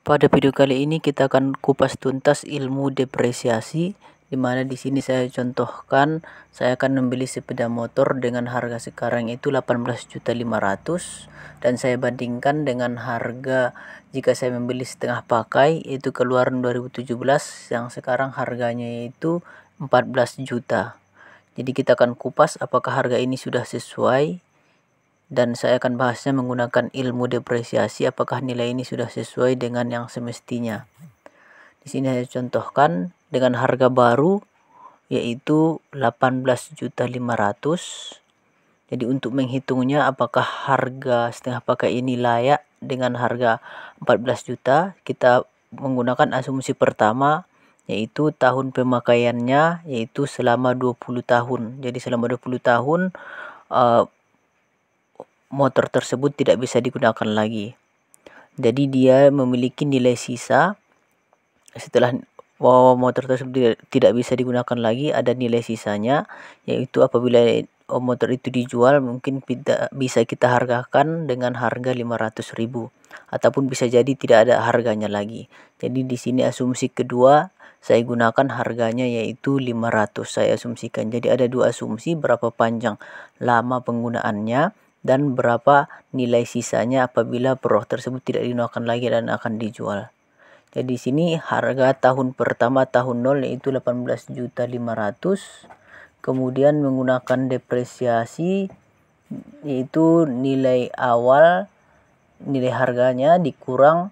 Pada video kali ini kita akan kupas tuntas ilmu depresiasi, di mana di sini saya contohkan saya akan membeli sepeda motor dengan harga sekarang itu 18.500.000 dan saya bandingkan dengan harga jika saya membeli setengah pakai itu keluaran 2017 yang sekarang harganya itu 14 juta. Jadi kita akan kupas apakah harga ini sudah sesuai, dan saya akan bahasnya menggunakan ilmu depresiasi apakah nilai ini sudah sesuai dengan yang semestinya. Di sini saya contohkan dengan harga baru yaitu 18.500.000. Jadi untuk menghitungnya apakah harga setengah pakai ini layak dengan harga 14 juta, kita menggunakan asumsi pertama yaitu tahun pemakaiannya yaitu selama 20 tahun. Jadi selama 20 tahun motor tersebut tidak bisa digunakan lagi. Jadi dia memiliki nilai sisa setelah motor tersebut tidak bisa digunakan lagi, ada nilai sisanya, yaitu apabila motor itu dijual mungkin bisa kita hargakan dengan harga 500.000 ataupun bisa jadi tidak ada harganya lagi. Jadi di sini asumsi kedua saya gunakan harganya yaitu 500, saya asumsikan. Jadi ada dua asumsi, berapa panjang lama penggunaannya dan berapa nilai sisanya apabila produk tersebut tidak digunakan lagi dan akan dijual. Jadi di sini harga tahun pertama tahun 0 yaitu 18.500.000. Kemudian menggunakan depresiasi yaitu nilai awal, nilai harganya dikurang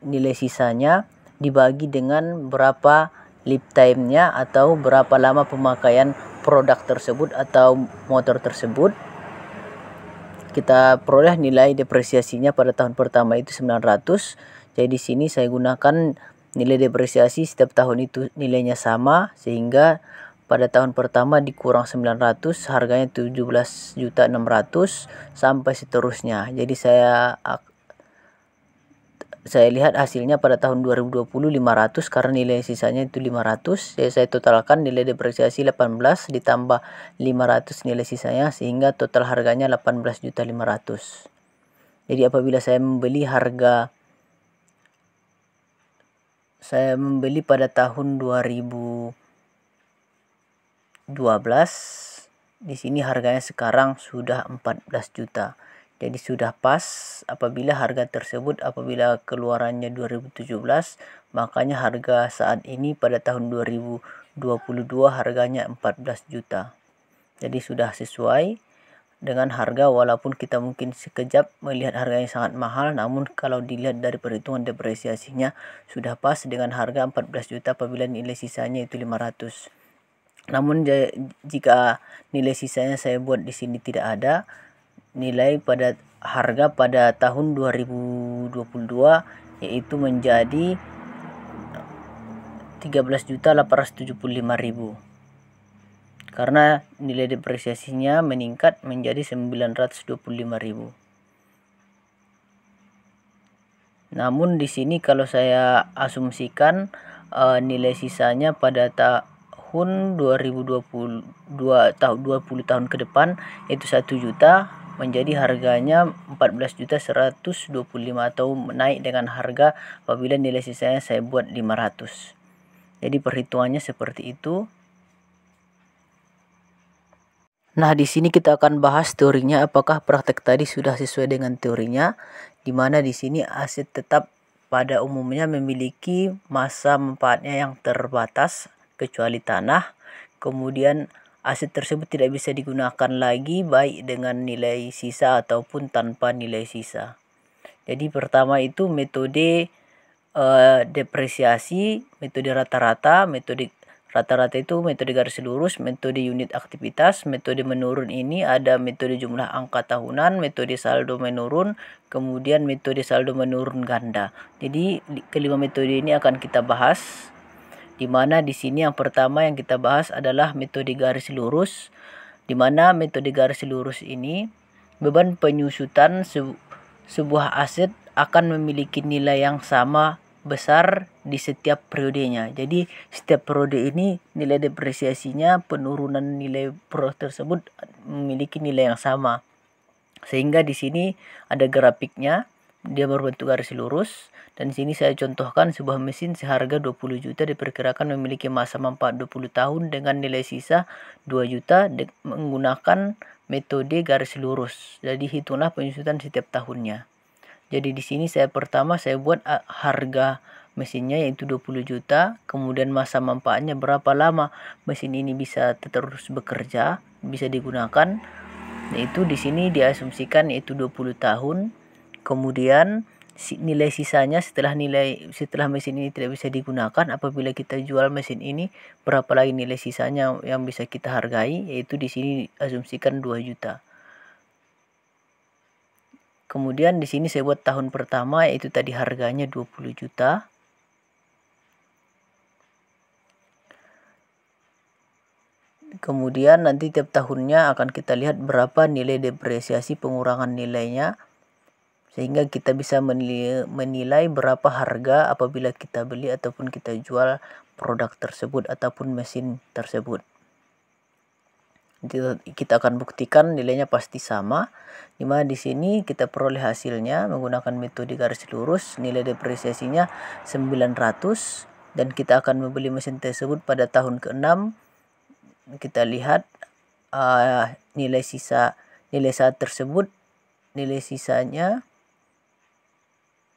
nilai sisanya dibagi dengan berapa lifetime-nya atau berapa lama pemakaian produk tersebut atau motor tersebut. Kita peroleh nilai depresiasinya pada tahun pertama itu 900. Jadi di sini saya gunakan nilai depresiasi setiap tahun itu nilainya sama, sehingga pada tahun pertama dikurang 900 harganya 17.600.000 sampai seterusnya. Jadi saya lihat hasilnya pada tahun 2020 500 karena nilai sisanya itu 500. Jadi saya totalkan nilai depresiasi 18 ditambah 500 nilai sisanya sehingga total harganya 18.500.000. Jadi apabila saya membeli pada tahun 2012, di sini harganya sekarang sudah 14 juta. Jadi sudah pas apabila harga tersebut apabila keluarannya 2017, makanya harga saat ini pada tahun 2022 harganya 14 juta. Jadi sudah sesuai dengan harga, walaupun kita mungkin sekejap melihat harganya sangat mahal, namun kalau dilihat dari perhitungan depresiasinya sudah pas dengan harga 14 juta apabila nilai sisanya itu 500. Namun jika nilai sisanya saya buat di sini tidak ada, nilai pada harga pada tahun 2022 yaitu menjadi 13.875.000 karena nilai depresiasinya meningkat menjadi 925.000. Namun di sini kalau saya asumsikan nilai sisanya pada tahun 2020 20 tahun ke depan itu 1 juta, menjadi harganya 14.125.000 atau naik dengan harga apabila nilai sisanya saya buat 500. Jadi perhitungannya seperti itu. Nah, di sini kita akan bahas teorinya, apakah praktek tadi sudah sesuai dengan teorinya, di mana di sini aset tetap pada umumnya memiliki masa manfaatnya yang terbatas kecuali tanah. Kemudian aset tersebut tidak bisa digunakan lagi baik dengan nilai sisa ataupun tanpa nilai sisa. Jadi pertama itu metode depresiasi, metode rata-rata, metode rata-rata itu metode garis lurus, metode unit aktivitas, metode menurun ini ada metode jumlah angka tahunan, metode saldo menurun, kemudian metode saldo menurun ganda. Jadi kelima metode ini akan kita bahas, di mana di sini yang pertama yang kita bahas adalah metode garis lurus, di mana metode garis lurus ini beban penyusutan sebuah aset akan memiliki nilai yang sama besar di setiap periodenya. Jadi setiap periode ini nilai depresiasinya, penurunan nilai produk tersebut memiliki nilai yang sama. Sehingga di sini ada grafiknya. dia berbentuk garis lurus. Dan di sini saya contohkan sebuah mesin seharga 20 juta diperkirakan memiliki masa manfaat 20 tahun dengan nilai sisa 2 juta menggunakan metode garis lurus. Jadi hitunglah penyusutan setiap tahunnya. Jadi di sini saya buat harga mesinnya yaitu 20 juta, kemudian masa manfaatnya berapa lama mesin ini bisa terus bekerja, bisa digunakan. Yaitu di sini diasumsikan yaitu 20 tahun. Kemudian nilai sisanya setelah mesin ini tidak bisa digunakan, apabila kita jual mesin ini, berapa lagi nilai sisanya yang bisa kita hargai, yaitu di sini asumsikan 2 juta. Kemudian di sini saya buat tahun pertama, yaitu tadi harganya 20 juta. Kemudian nanti tiap tahunnya akan kita lihat berapa nilai depresiasi pengurangan nilainya, sehingga kita bisa menilai berapa harga apabila kita beli ataupun kita jual produk tersebut ataupun mesin tersebut. Kita akan buktikan nilainya pasti sama, dimana di sini kita peroleh hasilnya menggunakan metode garis lurus. Nilai depresiasinya 900 dan kita akan membeli mesin tersebut pada tahun ke-6. Kita lihat nilai saat tersebut, nilai sisanya,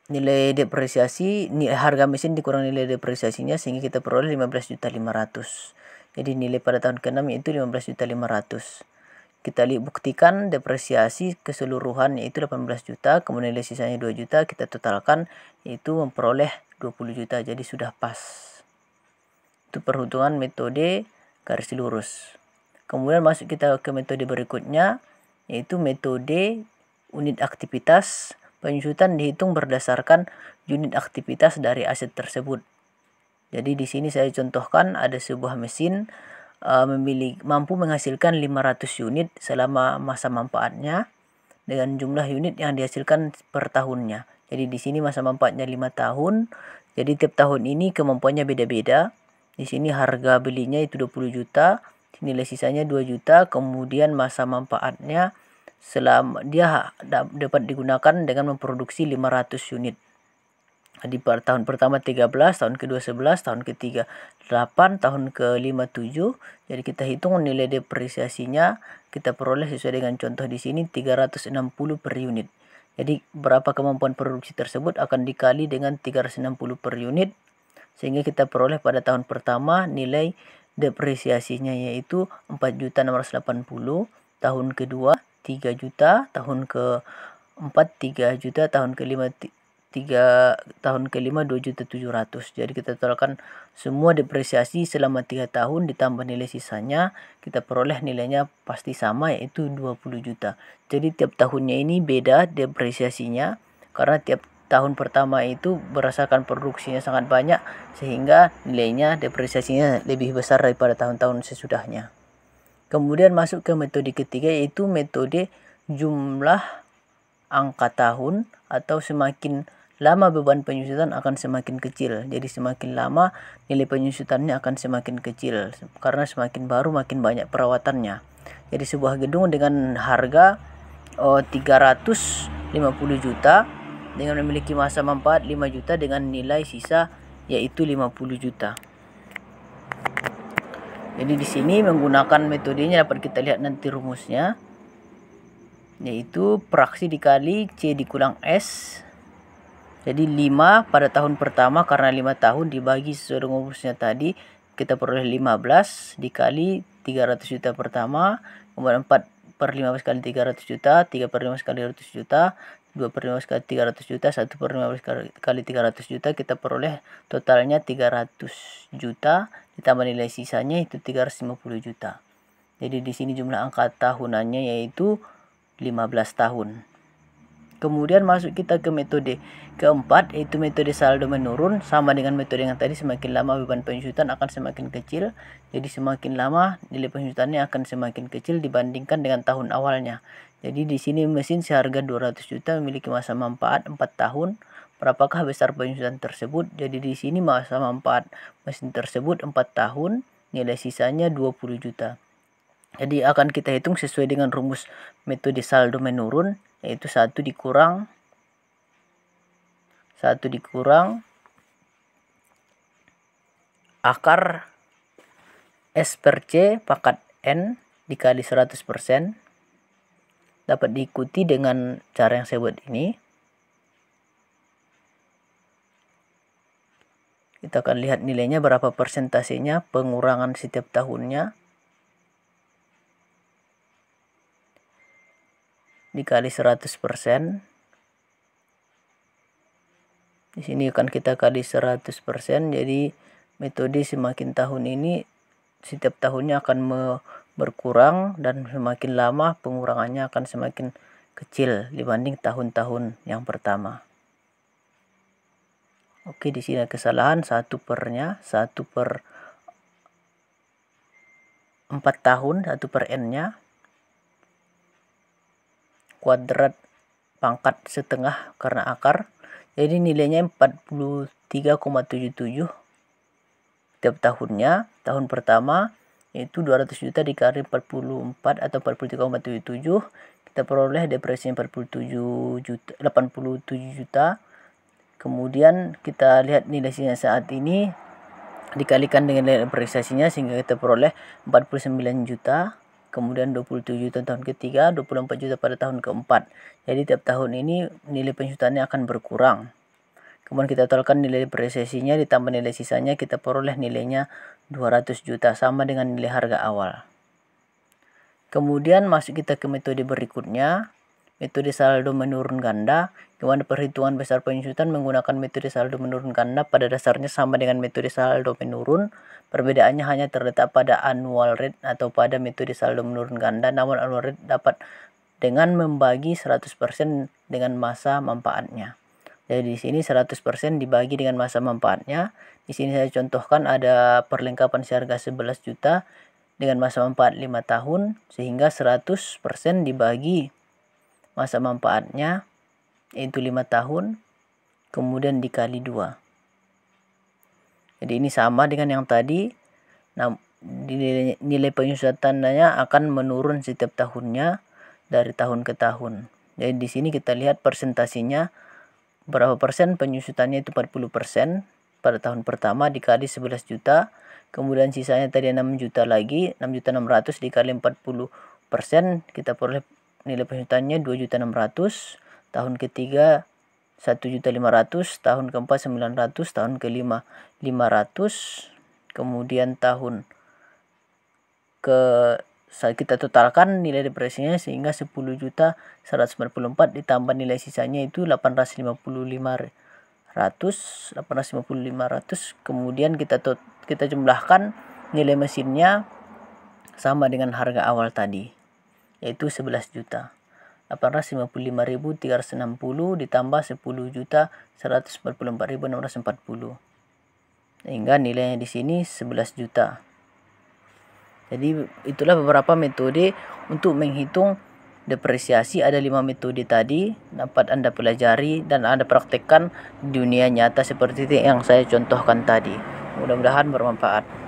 nilai depresiasi, harga mesin dikurang nilai depresiasinya, sehingga kita peroleh 15.500.000. Jadi nilai pada tahun ke-6 yaitu 15.500.000. Kita buktikan depresiasi keseluruhan yaitu 18 juta, kemudian nilai sisanya 2 juta, kita totalkan yaitu memperoleh 20 juta. Jadi sudah pas. Itu perhitungan metode garis lurus. Kemudian masuk kita ke metode berikutnya, yaitu metode unit aktivitas. Penyusutan dihitung berdasarkan unit aktivitas dari aset tersebut. Jadi di sini saya contohkan ada sebuah mesin mampu menghasilkan 500 unit selama masa manfaatnya dengan jumlah unit yang dihasilkan per tahunnya. Jadi di sini masa manfaatnya 5 tahun. Jadi tiap tahun ini kemampuannya beda-beda. Di sini harga belinya itu 20 juta, nilai sisanya 2 juta, kemudian masa manfaatnya selama dia dapat digunakan dengan memproduksi 500 unit. Di tahun pertama 13, tahun kedua 11, tahun ketiga 8, tahun kelima 7. Jadi kita hitung nilai depresiasinya, kita peroleh sesuai dengan contoh di sini 360 per unit. Jadi berapa kemampuan produksi tersebut akan dikali dengan 360 per unit, sehingga kita peroleh pada tahun pertama nilai depresiasinya yaitu 4.680, tahun kedua 3 juta, tahun keempat 3 juta, tahun kelima 2.700.000. Jadi kita totalkan semua depresiasi selama 3 tahun ditambah nilai sisanya, kita peroleh nilainya pasti sama yaitu 20 juta. Jadi tiap tahunnya ini beda depresiasinya karena tiap tahun pertama itu berdasarkan produksinya sangat banyak, sehingga nilainya depresiasinya lebih besar daripada tahun-tahun sesudahnya. Kemudian masuk ke metode ketiga, yaitu metode jumlah angka tahun, atau semakin lama beban penyusutan akan semakin kecil. Jadi semakin lama nilai penyusutannya akan semakin kecil karena semakin baru makin banyak perawatannya. Jadi sebuah gedung dengan harga 350 juta dengan memiliki masa manfaat 5 juta dengan nilai sisa yaitu 50 juta. Jadi di sini menggunakan metodenya dapat kita lihat nanti rumusnya, yaitu fraksi dikali C dikulang S. Jadi 5 pada tahun pertama karena 5 tahun dibagi sesuai dengan rumusnya tadi, kita peroleh 15 dikali 300 juta pertama, kemudian 4 per 15 kali 300 juta, 3 per 15 kali 200 juta, 2 per 15 kali 300 juta, 1 per 15 kali 300 juta, kita peroleh totalnya 300 juta ditambah nilai sisanya itu 350 juta. Jadi di sini jumlah angka tahunannya yaitu 15 tahun. Kemudian masuk kita ke metode keempat, yaitu metode saldo menurun. Sama dengan metode yang tadi, semakin lama beban penyusutan akan semakin kecil. Jadi semakin lama nilai penyusutannya akan semakin kecil dibandingkan dengan tahun awalnya. Jadi di sini mesin seharga 200 juta memiliki masa manfaat 4 tahun. Berapakah besar penyusutan tersebut? Jadi di sini masa manfaat mesin tersebut 4 tahun, nilai sisanya 20 juta. Jadi akan kita hitung sesuai dengan rumus metode saldo menurun, yaitu 1 dikurang 1 dikurang akar S per C pangkat N dikali 100%. Dapat diikuti dengan cara yang saya buat ini. Kita akan lihat nilainya berapa persentasenya pengurangan setiap tahunnya. Dikali 100%. Di sini akan kita kali 100%. Jadi metode semakin tahun ini setiap tahunnya akan berkurang dan semakin lama pengurangannya akan semakin kecil dibanding tahun-tahun yang pertama. Oke, di sini ada kesalahan 1 pernya, 1 per 4 tahun, 1 per N-nya. Kuadrat pangkat setengah karena akar. Jadi nilainya 43,77 tiap tahunnya. Tahun pertama yaitu 200 juta dikali 44 atau 43,77. Kita peroleh depresi 87 juta. Kemudian kita lihat nilai sisa saat ini dikalikan dengan nilai depresiasinya sehingga kita peroleh 49 juta. Kemudian 27 juta tahun ketiga, 24 juta pada tahun keempat. Jadi tiap tahun ini nilai penyusutannya akan berkurang. Kemudian kita totalkan nilai depresiasinya ditambah nilai sisanya, kita peroleh nilainya 200 juta sama dengan nilai harga awal. Kemudian masuk kita ke metode berikutnya, metode saldo menurun ganda, di mana perhitungan besar penyusutan menggunakan metode saldo menurun ganda pada dasarnya sama dengan metode saldo menurun. Perbedaannya hanya terletak pada annual rate atau pada metode saldo menurun ganda, namun annual rate dapat dengan membagi 100% dengan masa manfaatnya. Jadi di sini 100% dibagi dengan masa manfaatnya. Di sini saya contohkan ada perlengkapan seharga 11 juta dengan masa manfaat 5 tahun, sehingga 100% dibagi masa manfaatnya yaitu 5 tahun, kemudian dikali 2. Jadi ini sama dengan yang tadi. Nah, nilai penyusutannya akan menurun setiap tahunnya dari tahun ke tahun. Jadi di sini kita lihat persentasenya berapa persen penyusutannya, itu 40% pada tahun pertama dikali 11 juta. Kemudian sisanya tadi 6 juta lagi, 6.600.000 dikali 40%, kita peroleh nilai penyusutannya 2.600.000. Tahun ketiga 1.500.000, tahun keempat 900, tahun kelima 500, kemudian tahun ke kita totalkan nilai depresinya sehingga 10.144 ditambah nilai sisanya itu 855.500. Kemudian kita jumlahkan nilai mesinnya sama dengan harga awal tadi, yaitu 11 juta. 855.360 ditambah 10.144.640, sehingga nilainya di sini 11 juta. Jadi itulah beberapa metode untuk menghitung depresiasi. Ada 5 metode tadi dapat Anda pelajari dan Anda praktekkan di dunia nyata seperti yang saya contohkan tadi. Mudah-mudahan bermanfaat.